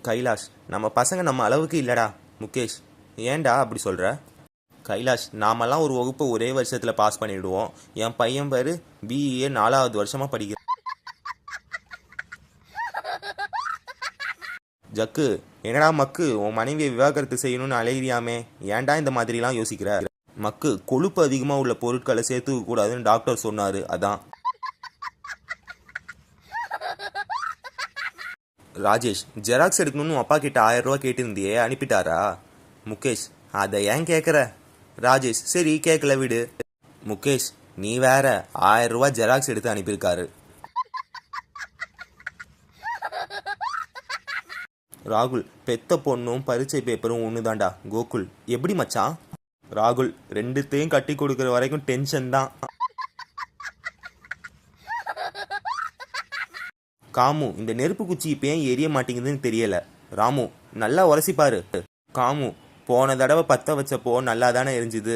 கைலாஷ், நம்ம பசங்க நம்ம அளவுக்கு இல்லடா. முகேஷ், ஏன்டா அப்படி சொல்கிற? கைலாஷ், நாமெல்லாம் ஒரு வகுப்பு ஒரே வருஷத்தில் பாஸ் பண்ணிவிடுவோம். என் பையன் பேர் பிஇஏ 4வது வருஷமாக படிக்கிறான். ஜக்கு, என்னடா மக்கு, உன் மனைவியை விவாகரத்து செய்யணும்னு அலையிறியாமே, ஏன்டா இந்த மாதிரிலாம் யோசிக்கிற? மக்கு, கொழுப்பு அதிகமாக உள்ள பொருட்களை சேர்த்துக்க கூடாதுன்னு டாக்டர் சொன்னார், அதான். ராஜேஷ், ஜெராக்ஸ் எடுக்கணும்னு அப்பா கிட்ட 1000 ரூபா கேட்டிருந்தியே, அனுப்பிட்டாரா? முகேஷ், அதை ஏன் கேட்குற? ராஜேஷ், சரி கேட்கல விடு. முகேஷ், நீ வேற 1000 ரூபா ஜெராக்ஸ் எடுத்து அனுப்பியிருக்காரு. ராகுல், பெத்த பொண்ணும் பரீட்சை பேப்பரும் ஒன்று தான்டா. கோகுல், எப்படி மச்சான்? ராகுல், ரெண்டுத்தையும் கட்டி கொடுக்குற வரைக்கும் டென்ஷன் தான். காமு, இந்த நெருப்பு குச்சி இப்போ ஏன் எரிய மாட்டேங்குதுன்னு தெரியல. ராமு, நல்லா உரசிப்பாரு. காமு, போன தடவை பற்ற வச்சப்போ நல்லா தானே எரிஞ்சுது.